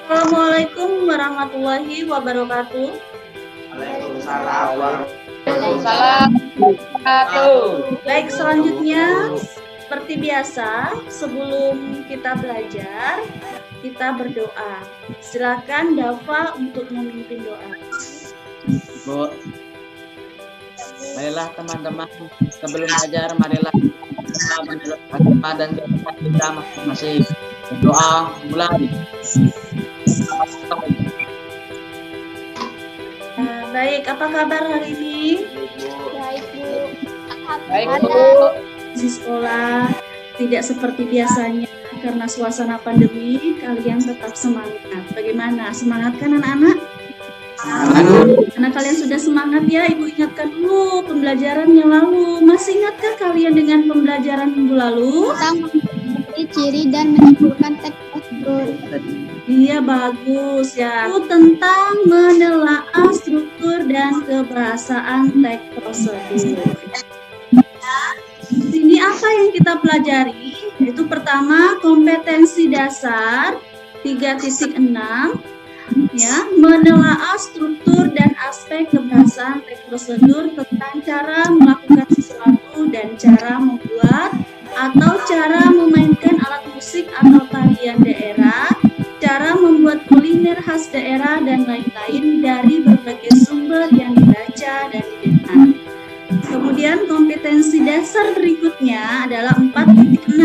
Assalamualaikum warahmatullahi wabarakatuh. Waalaikumsalam Waalaikumsalam. Baik, selanjutnya seperti biasa, sebelum kita belajar, kita berdoa. Silakan Dafa untuk memimpin doa. Bu, marilah teman-teman sebelum belajar, marilah kita mendoa dan kita masing-masing berdoa mulai. Baik, apa kabar hari ini? Baik, Bu. Baik, Bu. Di sekolah tidak seperti biasanya karena suasana pandemi, kalian tetap semangat. Bagaimana? Semangat kan anak-anak? Karena kalian sudah semangat ya, Ibu ingatkan dulu pembelajaran yang lalu. Masih ingatkah kalian dengan pembelajaran minggu lalu? Tentang ciri dan menyimpulkan teks prosedur. Iya, bagus ya. Itu tentang menelaah struktur dan kebahasaan teks prosedur. Sini apa yang kita pelajari? Itu pertama kompetensi dasar 3.6 ya, menelaah struktur dan aspek kebahasaan teks prosedur tentang cara melakukan sesuatu dan cara membuat atau cara memainkan alat musik atau tarian daerah, cara membuat kuliner khas daerah dan lain-lain dari berbagai sumber yang dibaca dan didengar. Kemudian kompetensi dasar berikutnya adalah 4.6,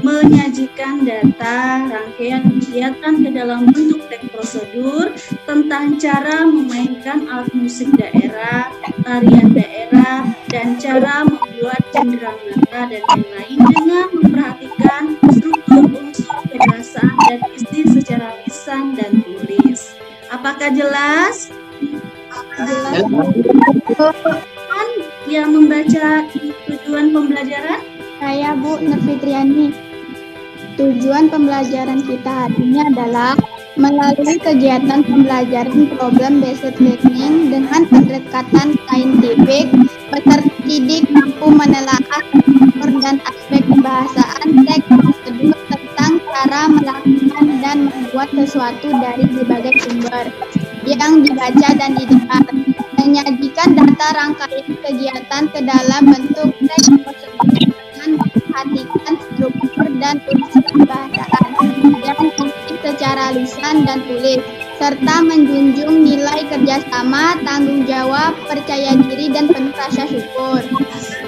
menyajikan data rangkaian kegiatan ke dalam bentuk teks prosedur tentang cara memainkan alat musik daerah, tarian daerah, dan cara membuat cenderamata dan lain-lain dengan memperhatikan struktur unsur kebahasaan dan isi secara lisan dan tulis. Apakah jelas? Jelas. Kan yang membaca tujuan pembelajaran? Saya Bu Nurfitriani. Tujuan pembelajaran kita hari ini adalah melalui kegiatan pembelajaran problem based learning dengan pendekatan saintifik, peserta didik mampu menelaah struktur dan aspek kebahasaan teks prosedur tentang cara melakukan dan membuat sesuatu dari berbagai sumber yang dibaca dan didengar, menyajikan data rangkaian kegiatan ke dalam bentuk teks prosedur dengan memperhatikan struktur dan unsur kebahasaan dan isi secara lisan dan tulis, serta menjunjung nilai kerjasama, tanggung jawab, percaya diri, dan penuh rasa syukur.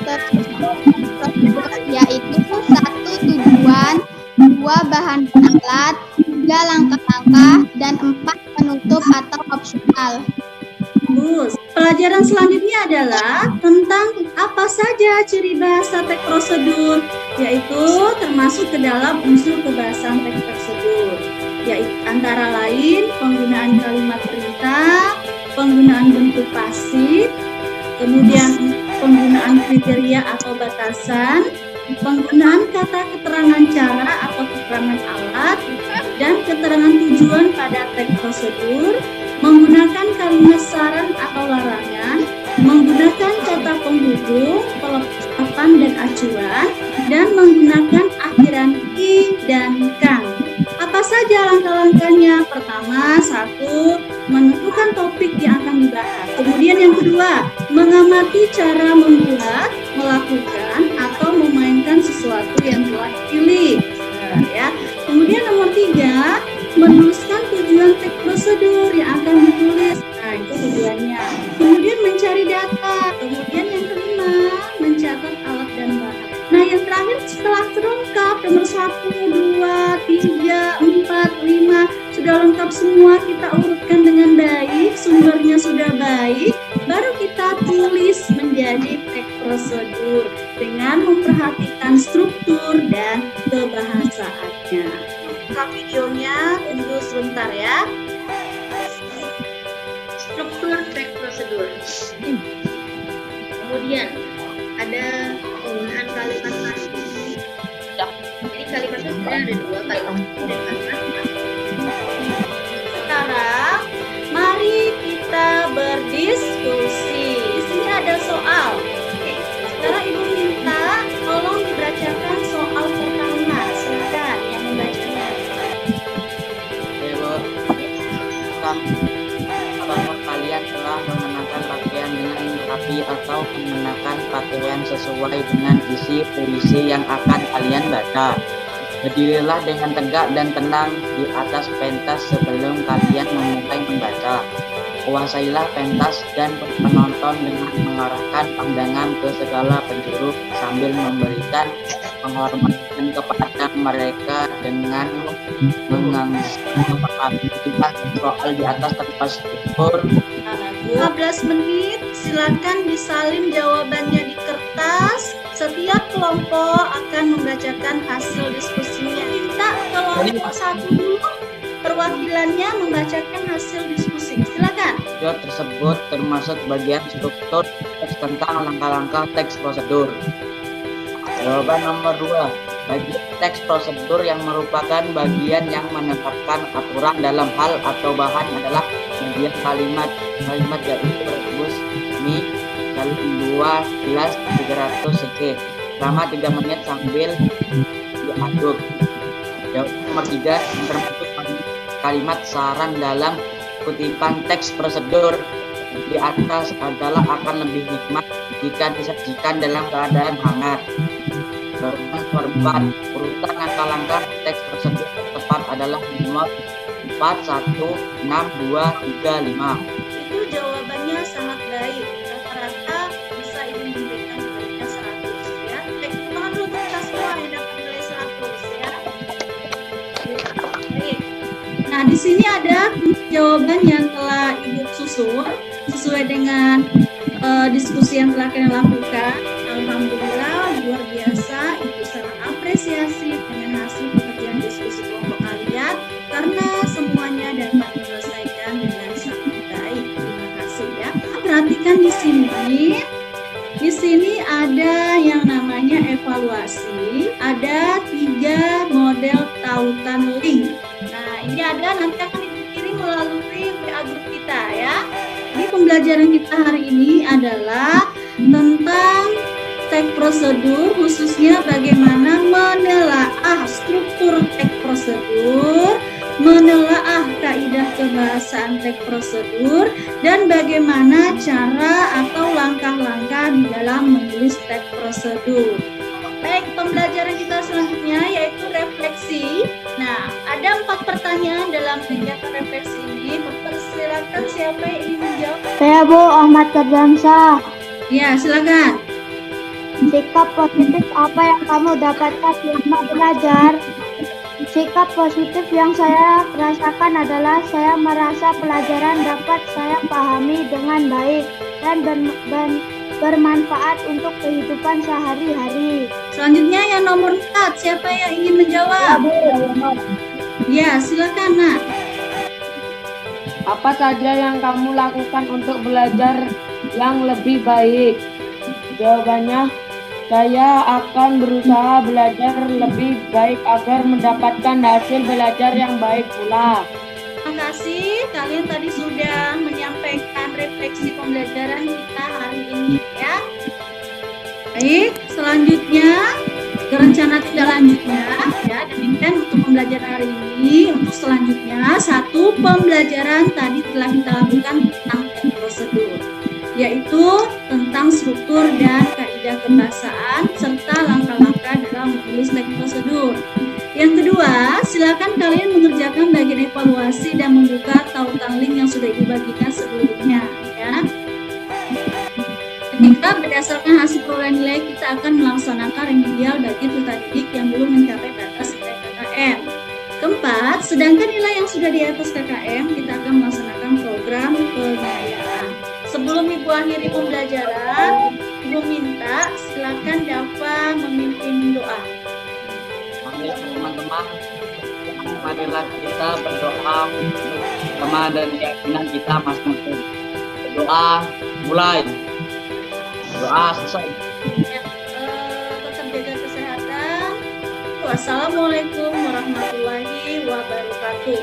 Prosedur yaitu 1. Tujuan, 2. Bahan alat, 3. Langkah-langkah, dan 4. Penutup atau opsional. Bagus. Pelajaran selanjutnya adalah tentang apa saja ciri bahasa teks prosedur, yaitu termasuk ke dalam unsur kebahasaan teks prosedur, yaitu antara lain penggunaan kalimat perintah, penggunaan bentuk pasif, kemudian penggunaan kriteria atau batasan, penggunaan kata keterangan cara atau keterangan alat, dan keterangan tujuan pada teks prosedur, menggunakan kalimat saran atau larangan, menggunakan kata penghubung, pelengkapan dan acuan, dan menggunakan akhiran i dan kan. Apa saja langkah-langkahnya? Pertama, 1. Menentukan topik yang akan dibahas. Kemudian yang kedua, mengamati cara membuat, melakukan, atau memainkan sesuatu yang telah dipilih. Ya. Kemudian nomor 3, menuliskan tujuan teks prosedur yang akan ditulis. Nah, itu tujuannya. Kemudian mencari data. Kemudian yang kelima, mencatat alat dan bahan. Nah, yang terakhir setelah terlengkap nomor 1, 2, 3, 4, 5 sudah lengkap semua, kita urutkan dengan baik, sumbernya sudah baik, baru kita tulis menjadi teks prosedur dengan memperhatikan struktur dan kebahasaannya. Buka videonya, tunggu sebentar ya. Struktur teks prosedur. Kemudian ada penggunaan kalimat pasif. Jadi kalimatnya sebenarnya ada 2, kalimat pasif dan kalimat pasif. Sekarang mari kita berdiskusi. Di sini ada soal. Oke. Sekarang Ibu minta tolong dibacakan soal pertama. Silakan yang membacanya. Oke, Bu. pertama, apakah kalian telah mengenakan pakaian dengan rapi atau mengenakan pakaian sesuai dengan isi puisi yang akan kalian baca? Berdirilah dengan tegak dan tenang di atas pentas sebelum kalian memulai membaca. Kuasailah pentas dan penonton dengan mengarahkan pandangan ke segala penjuru sambil memberikan penghormatan kepada mereka dengan menganggap soal di atas kertas struktur. 15 menit, silakan disalin jawabannya di kertas. Setiap kelompok akan membacakan hasil diskusinya. Minta kelompok satu dulu perwakilannya membacakan hasil diskusi. Silakan. Video tersebut termasuk bagian struktur teks tentang langkah-langkah teks prosedur. Jawaban nomor 2. Bagian teks prosedur yang merupakan bagian yang menetapkan aturan dalam hal atau bahan adalah bagian kalimat yaitu rebus mie dalam 2 gelas 300 cc selama 3 menit sambil diaduk. Jawaban nomor 3 yang termasuk kalimat saran dalam kutipan teks prosedur di atas adalah akan lebih nikmat jika disajikan dalam keadaan hangat. Nomor 4, urutan langkah-langkah teks prosedur tepat adalah nomor 4, 1, 6, 2, 3, 5. Itu jawabannya sangat baik. Rata-rata bisa ibu memberikan nilainya 100 ya. Tangan dulu kita semua yang dapat nilai 100 ya. Baik. Nah, di sini ada jawaban yang telah ibu susun sesuai dengan diskusi yang telah kalian lakukan. Alhamdulillah, luar biasa. Ibu sangat apresiasi dengan hasil pekerjaan diskusi kelompok kalian karena semuanya dapat diselesaikan dengan sangat baik. Terima kasih ya. Perhatikan di sini. Di sini ada yang namanya evaluasi. Ada 3 model tautan link. Nah, ini ada nanti akan dikirim melalui WA grup kita ya. Jadi pembelajaran kita hari ini adalah tentang teks prosedur, khususnya bagaimana menelaah struktur teks prosedur, menelaah kaidah kebahasaan teks prosedur, dan bagaimana cara atau langkah-langkah di dalam menulis teks prosedur. Baik, pembelajaran kita selanjutnya yaitu refleksi. Nah, ada 4 pertanyaan dalam kegiatan refleksi ini. Silakan siapa yang ingin menjawab? Saya Bu Ahmad Kerdansa. Ya, silakan. Sikap positif apa yang kamu dapatkan selama belajar? Sikap positif yang saya rasakan adalah saya merasa pelajaran dapat saya pahami dengan baik dan bermanfaat untuk kehidupan sehari-hari. Selanjutnya yang nomor 4, siapa yang ingin menjawab? Ya, silakan Nak. Apa saja yang kamu lakukan untuk belajar yang lebih baik? Jawabannya, saya akan berusaha belajar lebih baik agar mendapatkan hasil belajar yang baik pula. Terima kasih, kalian tadi sudah menyampaikan refleksi pembelajaran kita hari ini ya. Baik, selanjutnya rencana tindak lanjutnya ya, demikian untuk pembelajaran hari ini. Untuk selanjutnya, 1 pembelajaran tadi telah kita lakukan tentang teks prosedur, yaitu tentang struktur dan kaidah kebahasaan serta langkah-langkah dalam menulis teks prosedur. Yang kedua, silakan kalian mengerjakan bagian evaluasi dan membuka tautan link yang sudah ibu bagikan sebelumnya ya. Ketika berdasarkan hasil perolehan nilai, kita akan melaksanakan remedial bagi peserta didik yang belum mencapai batas nilai KKM. Keempat, sedangkan nilai yang sudah di atas KKM, kita akan melaksanakan program penilaian. Sebelum ibu akhiri pembelajaran, ibu minta silakan Dafa memimpin doa. Mari teman-teman, marilah kita berdoa untuk agama dan keyakinan kita masing-masing. Berdoa mulai. Doa selesai. Ya, tetap jaga kesehatan. Wassalamualaikum warahmatullahi wabarakatuh.